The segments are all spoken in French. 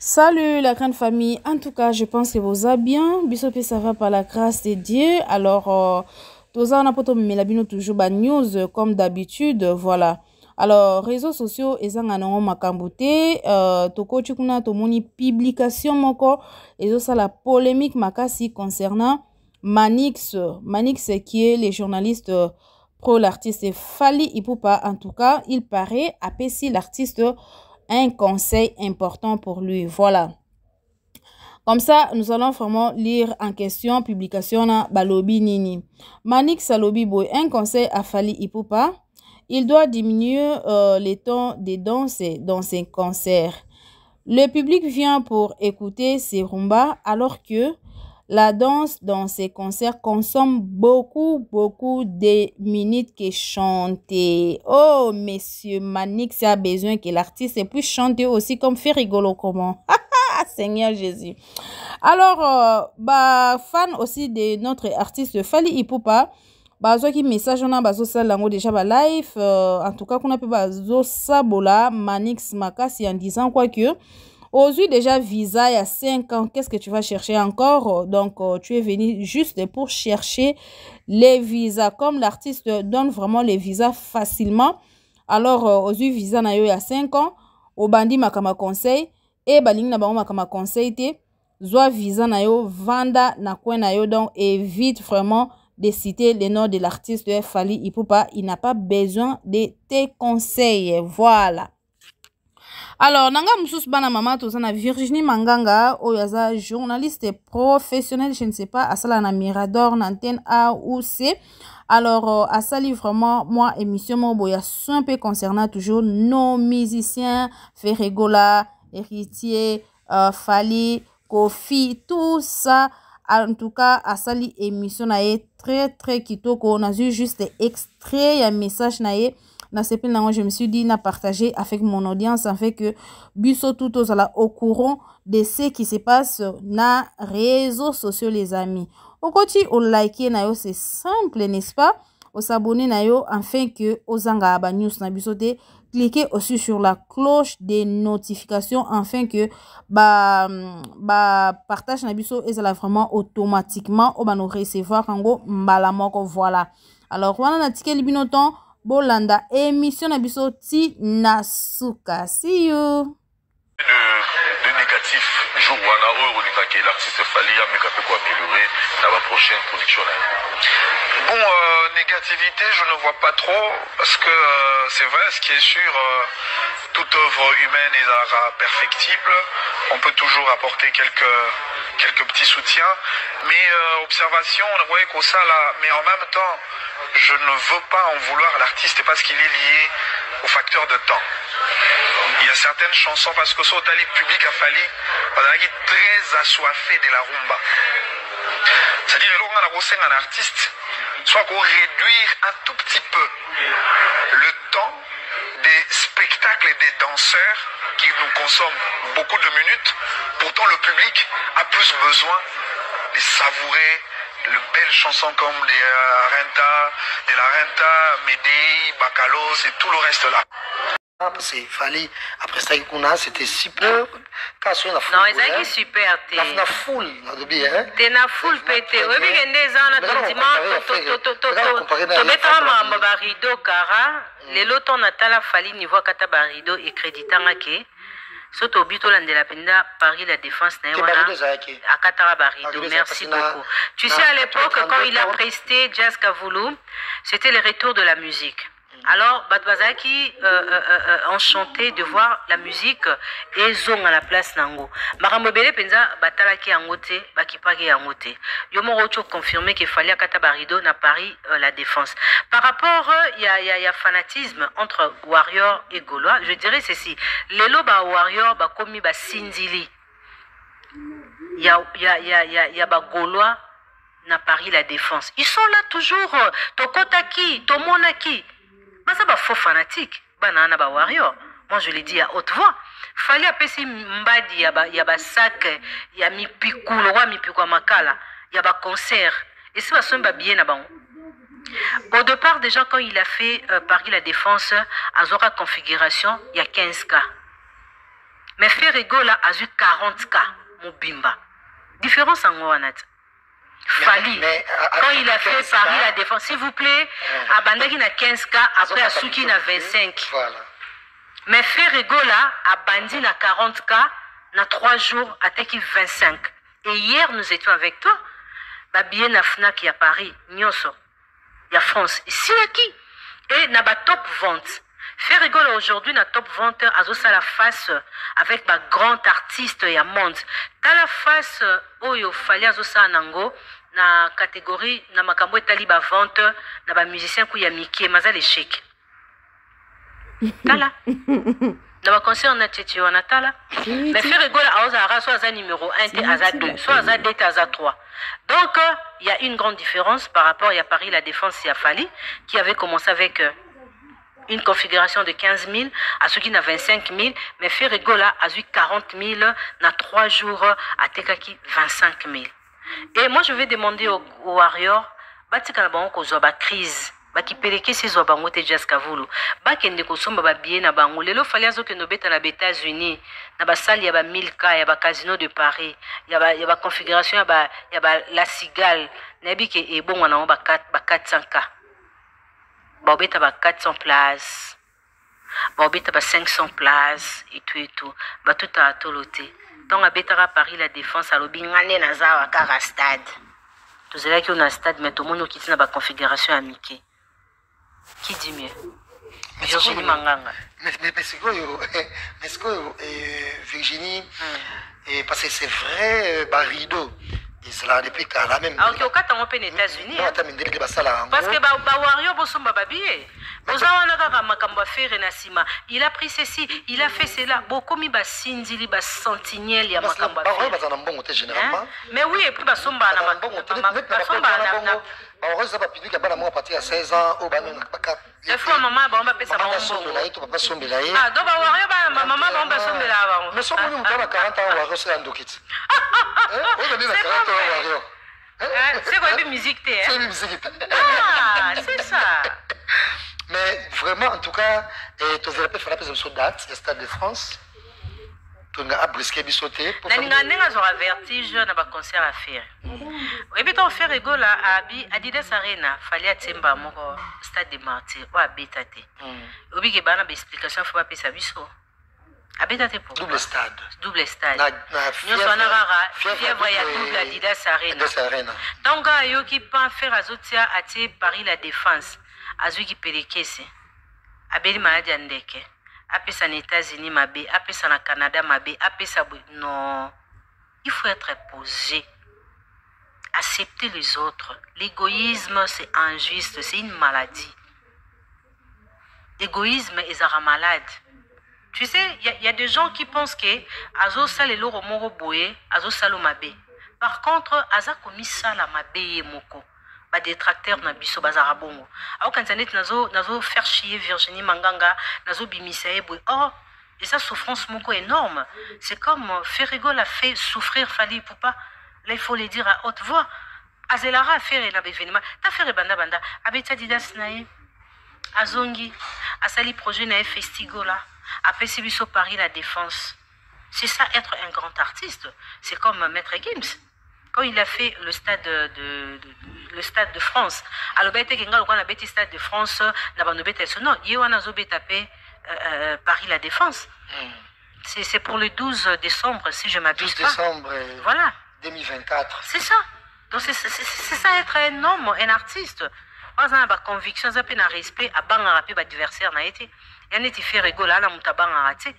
Salut la grande famille, en tout cas je pense que vous allez bien, Bisopé ça va par la grâce de Dieu. Alors, tous on a toujours bas news comme d'habitude, voilà. Alors, réseaux sociaux, ils ont un makambouté, toko chukuna tomoni publication moko, et ça la polémique makasi concernant Manix qui est les journalistes pro l'artiste Fally Ipupa. En tout cas, il paraît si l'artiste un conseil important pour lui. Voilà. Comme ça, nous allons vraiment lire en question publication na Balobi Nini. Manix Salobi Boy, un conseil à Fally Ipupa. Il doit diminuer les temps de danse dans ses concerts. Le public vient pour écouter ses rumbas alors que la danse dans ses concerts consomme beaucoup de minutes que chanter. Oh, monsieur Manix a besoin que l'artiste puisse chanter aussi comme fait rigolo comment. Seigneur Jésus. Alors, fan aussi de notre artiste Fally Ipupa. Qui message on a bazo salango déjà live. En tout cas, qu'on a pu bazo sabola Manix Makasi en disant quoi que aujourd'hui déjà visa il y a 5 ans, qu'est-ce que tu vas chercher encore? Donc tu es venu juste pour chercher les visas. Comme l'artiste donne vraiment les visas facilement, alors aujourd'hui visa na yo il y a 5 ans, au bandi makama conseil et baling na bango makama conseil te zwa visa na yo vanda na coin na yo. Donc évite vraiment de citer le nom de l'artiste de Fally Ipupa, il n'a pas besoin de tes conseils. Voilà. Alors, nanga musus bana mama tozana Virginie Manganga, oyaza journaliste professionnel, je ne sais pas, asala na Mirador, na antenne A ou C. Alors, asali vraiment, moi, émission boya un peu concernant toujours nos musiciens, Ferregola, Héritier, Fally, Kofi, tout ça. En tout cas, asali émission na très kitoko. On a vu juste extrait, un message na je me suis dit, na partager avec mon audience, en fait que Busso tout aux au courant de ce qui se passe na réseaux sociaux, les amis. Au côté, au liker na yo, c'est simple, n'est-ce pas? Au s'abonner na yo, afin que aux anga ba news na Busso te, cliquez aussi sur la cloche des notifications, afin que partage na Busso et ça vraiment automatiquement au ba nous recevoir en go mbalamoko. Voilà. Alors, voilà na tike libinoton. Bolanda émission na biso ti nasuka. See you. De négatif jour wana oyo olingaki l'artiste Fally ameka pe ko améliorer dans la prochaine production. Bon, négativité, je ne vois pas trop parce que c'est vrai, ce qui est sûr, toute œuvre humaine est perfectible. On peut toujours apporter quelques petits soutiens, mais observation, on voit que ça là, mais en même temps, je ne veux pas en vouloir à l'artiste parce qu'il est lié au facteur de temps. Il y a certaines chansons, parce que ce talib public a Fally, on est très assoiffé de la rumba. C'est-à-dire qu'on a un artiste, soit qu'on réduire un tout petit peu le temps des spectacles et des danseurs qui nous consomment beaucoup de minutes. Pourtant, le public a plus besoin de savourer de belles chansons comme de la Renta, Médéi, Bakalos et tout le reste là. Parce qu'il fallait, après ça, c'était super. Non, ils sont super. La foule, t'es na foule pété. Oui, mais il y a des gens qui ont barido cara. Les lots natala Fally niveau kata barido et créditant que soto bito landela penda Paris la défense na à Katara barido. Merci beaucoup. Tu sais à l'époque quand il a presté Jazz Kavoulou, c'était le retour de la musique. Alors, Batbazaki enchanté de voir la musique et zong à la place nango. Maramobele penza batalaki angote, bakipaki angote. Yomo Rocho confirmé qu'il fallait à Katabarido na Paris la défense. Par rapport, il y a fanatisme entre Warrior et Gaulois. Je dirais ceci. Les loba Warrior ba komi ba Sinzili. Il y a ba Gaulois na Paris la défense. Ils sont là toujours. Tokotaki, Tomonaki. Mais ça va faux fanatique. Banana ba warrior. Moi je l'ai dit à haute voix. Fallait appeler mbadi ya ba sac, ya mi pikulo wa mi pikwa makala, ya ba concert. Et ça va sonner bien na bango. Au départ déjà quand il a fait Paris la défense à Zora configuration, il y a 15 cas. Mais Ferrigola a eu 40K, Mobimba. Différence en Ouanat. Fali, quand il a fait Paris la défense, s'il vous plaît, Abandaki na 15K, après Asuki na 25. Voilà. Mais Ferrigola a bandi na 40K, na 3 jours, à Teki 25. Et hier, nous étions avec toi. Babien na Fnac, il y a Paris, Nyoso, il y a France. Ici, il y a qui? Et na ba top vente. Ferrigola aujourd'hui na top vente à la face avec ma grand artiste et à monde. Dans la face oyo fali azosa nango na catégorie na makambo etali ba vente na ba musicien ku ya Mickey mazal échec. Tala. Na ba concert na tete wana tala. Mais Ferrigola aza soit aza numéro 1 et aza 2, soit aza 2 et aza 3. Donc il y a une grande différence par rapport à Paris la défense et à Fali qui avait commencé avec une configuration de 15 000, à ceux qui n'a 25 000, mais Ferrigola a eu 40 000, na 3 jours, à Tekaki 25 000. Et moi, je vais demander aux Warriors, batika na ko zoba crise, ba ki peleke si zoba ngote jaska vulu, ba kende ko somba ba bien na bango, lelo fali azo ke no beta na États-Unis, na ba salle ya ba 1000K, ya ba Casino de Paris, ya ba configuration ya ba La Cigale, na bi ke e bon wana ba 400K. Bobeta ba 400 places, Bobeta ba 500 places et tout, ba tout a toloté. Donc à Betara Paris la défense à l'obingane naza wa kara stade. Tout cela qui on a stade mais tout le monde qui tient ba configuration amicale. Qui dit mieux? Virginie Manganga. Mais c'est quoi Virginie parce que c'est vrai Barido. Cela depuis qu'à la même. Ah ok, au cas où on peut aux États-Unis. Non, t'as mis des débats là. Parce que Wario Bosomba Babié. Il a pris ceci, il a fait cela. Beaucoup mi basindili bas sentinelle ya makamba. Généralement. Mais oui, et puis basomba na basomba na. Heureusement pas public à moi à partir à 16 ans au banon pas. Des fois maman ba on va pesa ba papa sombela ye. Ah donc Wario ba maman ba on va sombela ba. Mais somo nous on a 40 ans Wario c'est Andokit. On a dit 40 ans Wario. C'est quoi la musique t'es? C'est la musique. Ah, c'est ça. Mais vraiment, en tout cas, tu verrais pas faire la date, le Stade de France. Tu as brisqué bisoté. Nous avons vertige dans le concert à faire. Et puis, on fait rigolo à Adidas Arena. Il fallait attendre le Stade de Martyrs ou à Bétate. Et puis, il y a une explication, il ne faut pas payer ça. À Bétate pour double stade. Double stade. Nous sommes en fièvre à double Adidas Arena. Donc, il y a qui peut faire à Paris la défense. Azui qui pelekese abeli maladi ya ndeke apesa na États-Unis mabe apesa na Canada mabe apesa non, il faut être posé, accepter les autres. L'égoïsme c'est injuste, c'est une maladie. L'égoïsme est un malade. Tu sais, il y a des gens qui pensent que azo sale loro moro boye azo salo mabe. Par contre aza komisa la mabe moko. Détracteurs na biso bazara bongo. Alors quand on est nazo faire chier Virginie Manganga, nazo bimisa eboy. Oh, et ça souffrance moko énorme. C'est comme Ferrigola a fait souffrir Fali Poupa. Là il faut le dire à haute voix. Azelara a fait un événement. T'as fait banda banda. Abeta Didas nae. Azongi. Asali projet na festigola. Après c'est biso Paris la défense. C'est ça être un grand artiste. C'est comme Maître Gims. Quand il a fait le stade de France, alors quand on a fait le stade de France, non, il y a un Paris la défense. C'est pour le 12 décembre, si je m'abuse pas. 12 décembre voilà. 2024. C'est ça. Donc c'est ça être un homme, un artiste. On a une conviction, on a un respect, à banga rapide adversaire na été. Il y a un fait rigoler là, mutabanga raté.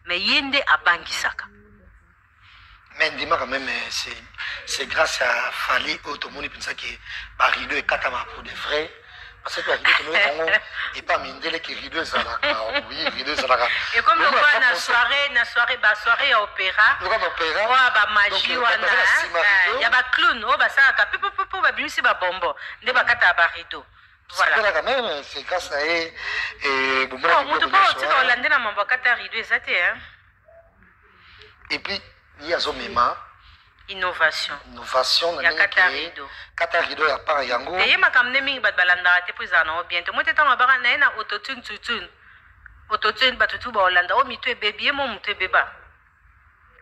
Mais yende a bangisaka. Mais quand même, c'est grâce à Fali Automoni que Barido est Katama pour de vrai. Parce que Barido est pas mindele qui Rido Zalaka. Oui, Rido Zalaka. Et comme on voit na soirée opéra. Opéra. Ouais, ba magie wana. Il y a ba clown, oh ba ça ka pipo ba bimisi ba bombo. Nde ba kata Barido. Voilà. Quand même, c'est grâce à et bon moi tu pas tu vas lander na mambo kata Rido ezate hein. Et puis il y a Zomema. Innovation. Il y a Katarido. Katarido ya para yango. Et ma kamne mingi bat balanda te pour na bientôt. Moi t'étais en bas na autotune tutune. Autotune batutu ba Hollande. Oh mito bébé mo mito beba.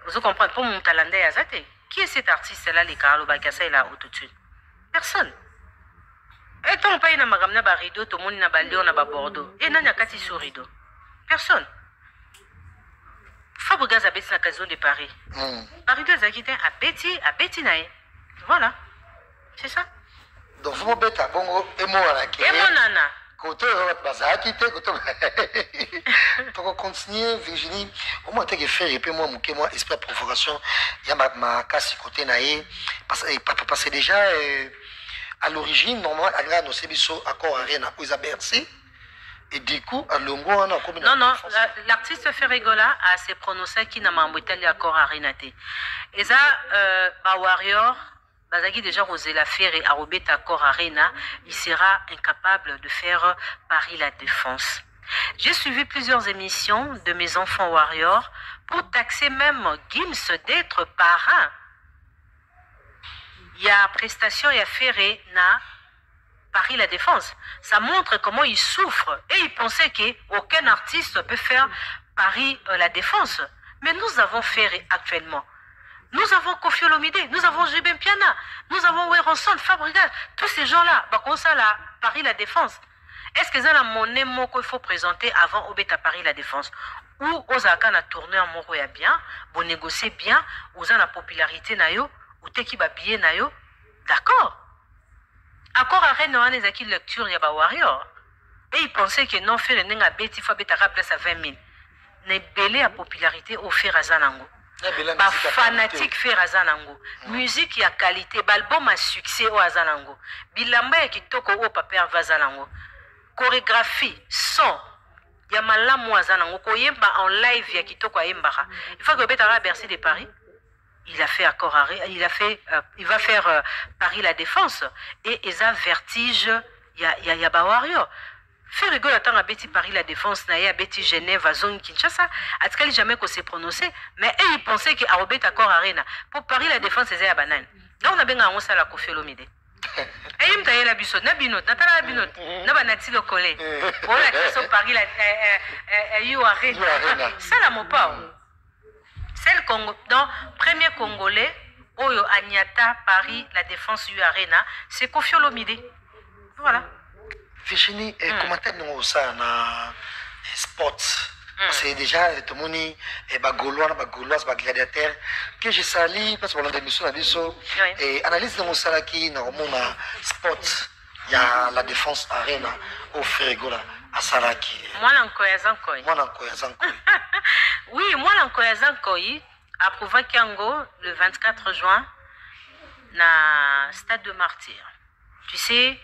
Vous comprenez? Pour mon talent d'Azate. Qui est cet artiste-là, les Carlo Bakassa et la autotune? Personne. Et ton pays n'a pas de rideau, tout le monde n'a pas de Lyon, n'a pas Bordeaux. Et n'a pas de rideau. Personne. Fabregas a bêti la caserne de Paris. Paris de Zakité a bêti naï. Voilà. C'est ça. Donc, vous m'avez bêti à Bongo et moi à la quai. Et mon nana. Côté Bazaki, pour continuer, Virginie, au moins, tu as fait, et puis moi, esprit de provocation, il y a ma casse côté naïe. Parce que déjà, à l'origine, normalement, il y a nos accords à rien à Bercy. Et du coup, à Longo, on a combien de... Non, l'artiste Ferregola a se prononcé qui n'a pas accord à Renate. Et ça, Warrior, Bazagi déjà osé la faire et a robé accord à Rena, il sera incapable de faire Paris la Défense. J'ai suivi plusieurs émissions de mes enfants Warrior pour taxer même Gims d'être parrain. Il y a prestation, il y a Ferré, na Paris la Défense. Ça montre comment il souffre et il pensait qu'aucun artiste peut faire Paris la Défense. Mais nous avons Ferré actuellement. Nous avons Kofi Olomide, nous avons Jubin Piana, nous avons Weronson, Fabregas, tous ces gens-là, comme ça là, Paris la Défense. Est-ce que c'est la monnaie qu'il faut présenter avant Obeta Paris la Défense? Ou aux Akan a tourné en Moro ya bien, vous négociez bien, vous avez la popularité nayo, ou t'es qui va billet nayo, d'accord? Accord à Rennes, on a des lecture, il y a Warrior. Et il pensait que non, faire une bête, il faut bêta place à 20 000. N'est belé à popularité au fer à Zanango. Ba fanatique fer à Zanango. Musique y a qualité, album à succès au Azanango. Bilamba qui toko au papier va Zanango. Chorégraphie, son. Il y a malamu à Zanango. Koyemba en live y a qui toko à Embara. Il faut que bêta à Bercy de Paris. Il a fait accord à il va faire Paris la Défense et il a vertige il y a Warrior. Fait rigolo attend à Betty Paris la Défense na ya Betty Genève à zone Kinshasa à ce jamais qu'on s'est prononcé mais il pensait qu'il a robé accord à Rena pour Paris la Défense c'est à banane. Là on a bien on ça la Kofi Olomide. Et il me taille la biso na binot na tala binot na banati le collé. Pour la question Paris la you Arena. Ça la mo pas. Celle Congo, donc, premier Congolais, Oyo Agnata, Paris, la Défense U Arena, c'est Kofi Olomide. Voilà. Virginie, comment tu as ça dans sports? Parce que déjà, tout le monde est Gaulois, gladiateur. Que je salue, parce qu'on a des missions et analyse de mon salaire qui dans le sport, il y a la Défense Arena au Ferregola. Moi, oui, moi, l'Ankoyazankoy, à Prouvakiango, le 24 juin, na Stade de Martyr. Tu sais,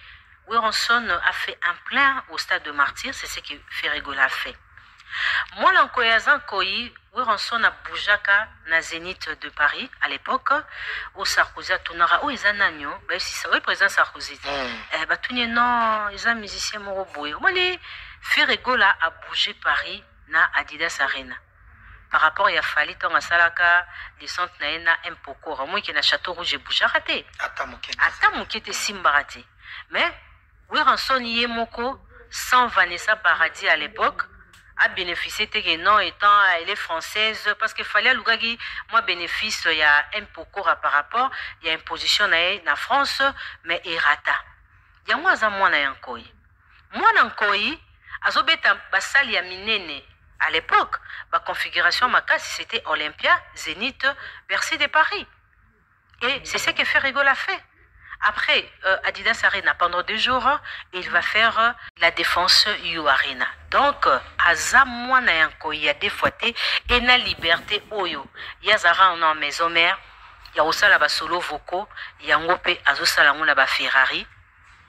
Weronson a fait un plein au Stade de Martyr, c'est ce que Ferregola a fait. Moi, l'Ankoyazankoy, Weronson a bougaka na Zénith de Paris, à l'époque, au Sarkozy, à Tonara, où ils ont un bah, si ça, oui, président Sarkozy. Bah, tout non, ils ont un musicien Moroboué. Moi, Ferregola a bougé Paris na Adidas Arena. Par rapport à Fali Tonga Salaka, les centres na un poko. Moi qui na Château Rouge et bougé raté. Atamouké Simbaraté. Mais, Weronson Yemoko, sans Vanessa Paradis à l'époque, a bénéficié de non étant elle est française parce qu'il fallait l'ougagi moi bénéfice il y a un poko par rapport il y a une position na France mais irata il y a moi na yankoi moi nankoi azobeta basali ya minene à l'époque ba configuration makasi c'était Olympia Zénith Bercy de Paris et c'est ce que Ferregola a fait. Après Adidas Arena, pendant 2 jours, il va faire la Défense U Arena. Donc, Azamwana yanko, il y a des fois et na liberté oyo. Il y a Zara en maison mère, il y a aussi la solo voco, il y a Ngope Azosalamou la Ferrari.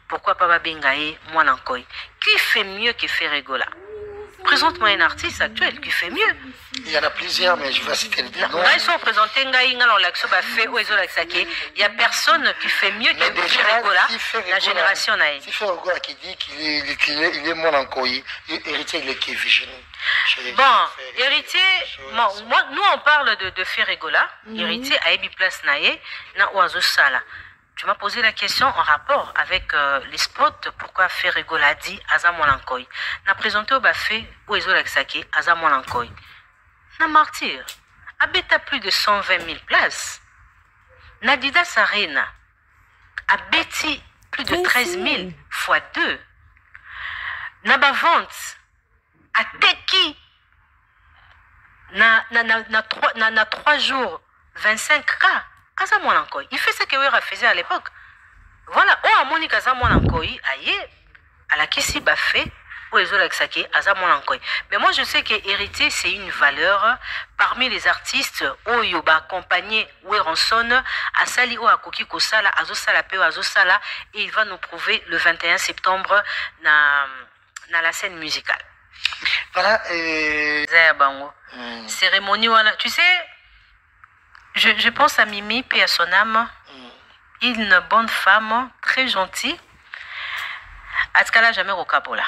Pourquoi pas Bengaye, moi n'encoy. Qui fait mieux que Ferregola? Présente-moi un artiste actuel qui fait mieux. Il y en a plusieurs, mais je vais citer le nom. Ils sont présentés, il y a personne qui fait mieux que Ferregola, la génération naïve. Si Ferregola qui dit qu'il est mon encoy, héritier il est qui Virginie. Bon, héritier, nous on parle de Ferregola, héritier à Ebi Place Naye, na Oazo Sala. Tu m'as posé la question en rapport avec les spots, pourquoi Ferregola dit Azamolankoy. N'a présenté au Bafé ou Ezolaksake Azamolankoy. Na martyr. abeta plus de 120 000 places. Nadidas Arena abeti plus de 13 000 fois 2. Naba vente ateki na 3 jours 25K. Kaza mwana nkoi. Il fait ce que Wera faisait à l'époque. Voilà. Oh, amoni kaza mwana nkoi. Aye. Alakisi ba fait. Mais moi je sais que héritier c'est une valeur parmi les artistes oyo ba accompagné Weranson asali o akoki kosala azosala pe azosala et il va nous prouver le 21 septembre na la scène musicale. Voilà cérémonie voilà. Tu sais je pense à Mimi paix à son âme. Une bonne femme très gentille. Atkala jamais au Kabola.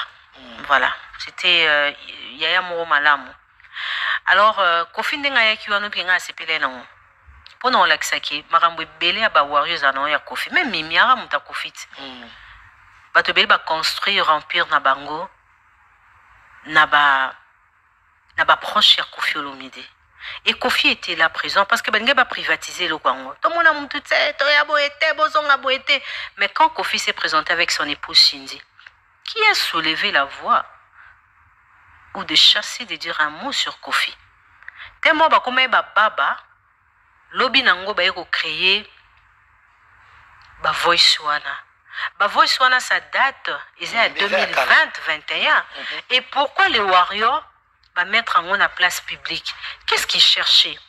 Voilà, c'était Yaya Moro Malamu. Alors, Kofi Ndenga yaki wano pinga asepele nango. Pona olakisaki, makambo ebele ya ba warriors anao ya Kofi. Même Mimi ara muta Kofi. Bato bele ba construire empire na bango. Na ba proche ya Kofi Olomide. Et Kofi était là présent parce que Bengé va privatiser le Kwango. Tout le monde a mon tout ça, Toya Boete, Bozonga Boete. Mais quand Kofi s'est présenté avec son épouse Cindy, qui a soulevé la voix ou de chasser, de dire un mot sur Kofi. Tellement bah comme baba, lobby nango ba yeko créer ba voice wana. Ba voice wana sa date est à 2020-21. Et pourquoi les warriors va mettre en la place publique? Qu'est-ce qu'ils cherchaient?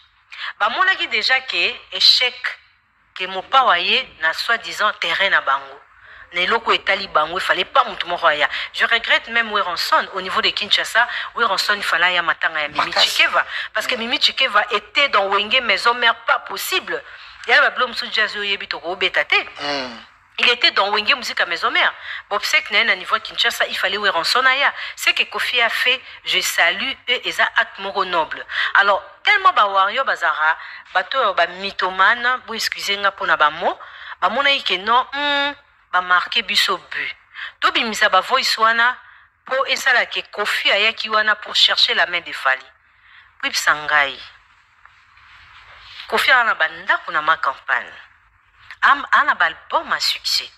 Bah mon qui déjà que échec que mon pawaye na soi-disant terrain na bango. Il fallait pas je regrette même Weranson au niveau de Kinshasa. Weranson il fallait y matanga ya Mimi Chikeva parce que Mimi Chikeva était dans Wenge maison mère pas possible. Il y a blom sou jazz yebitoko betate. Il était dans Wenge musique à maison mère. Bob Sek na niveau Kinshasa il fallait Weranson aya. C'est que Kofi a fait, je salue eux et ça acte moro noble. Alors tellement ba warrior bazara bato ba mythomane, vous excusez nga pona ba mo, ba mona que non ba marqué biso but. To bimisa ba voice wana po esala ke Kofi ayaki wana pour chercher la main de Fali. Puis sangai. Kofi ana banda kuna ma campagne. Ana ba album à succès.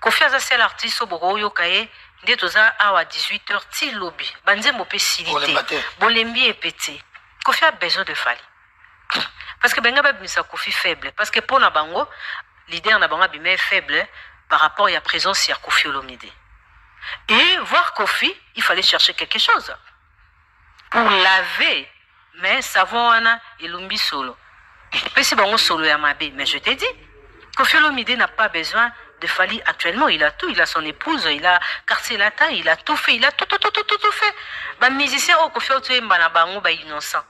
Kofi aza seul artiste oboko yo kaye nde toza awa 18h ti lobby. Banze mo pe silité. Bolembi epete. Kofi a besoin de Fali. Parce que benga ba bimisa Kofi faible parce que pour na bango leader na bango bimé faible par rapport à la présence de Kofi Olomide. Et voir Kofi, il fallait chercher quelque chose pour laver. Mais savon ana elumbi solo. Et si bango solo ya mabe, mais je t'ai dit, Kofi Olomide n'a pas besoin de Fali actuellement. Il a tout, il a son épouse, il a quartier latin, il a tout fait, il a tout fait. Bah musicien au Kofi Olomide na bango ba innocent.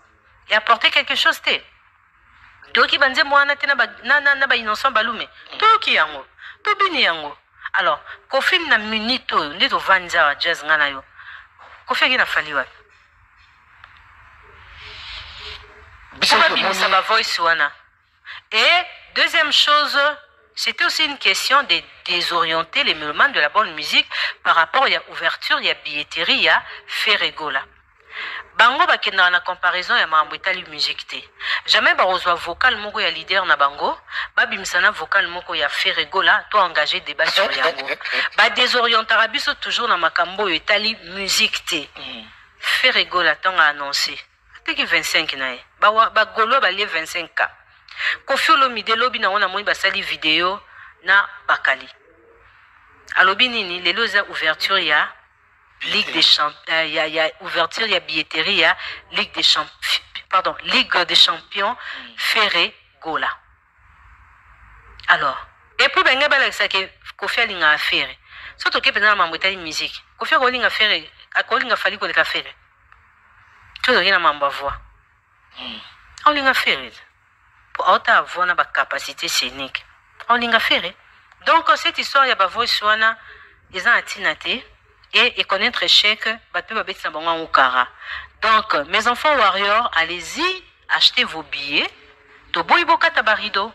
Il a apporté quelque chose té. Toki banze mwana tena na ba innocent balume. Toki yango. To bini yango. Alors, Kofi na minito ndito vanza jazz ngana yo. Kofi ngina Fali wa. Ça va voice wana. Et deuxième chose, c'était aussi une question de désorienter les musulmans de la bonne musique par rapport à l'ouverture, il y a billetterie, il y a Ferregola. Bango bakenda na comparaison ya mambo etali musique te. Jamais ba rozwa vocal moko ya leader na bango, ba bimsana vocal moko ya Ferregola to engager débat sur yango. Ba désorientera biso toujours na makambo etali musique te. Ferregola tanga annoncé. Teki 25 nae. Ba golo ba lié 25K. Kofi Olomide lobi na ona moi basali vidéo na bakali. Alobi nini lelo za ouverture ya Ligue des Champions, il y a ouverture, il y a billetterie, il y a Ligue des Champions, pardon, Ligue des Champions, Ferregola. Alors, et puis ben ngaba ça que Kofi alinga affaire. Surtout que pendant ma mbotali musique, Kofi alinga affaire, akolinga Fali ko le affaire. Tout le monde m'a voix. Alinga affaire. Pour autant avoir na capacité scénique. Alinga affaire. Donc cette histoire il y a ba voix soana, ils ont atinate. Et connaître échec, donc mes enfants warriors, allez-y, achetez vos billets. Toboy Boka Tabarido.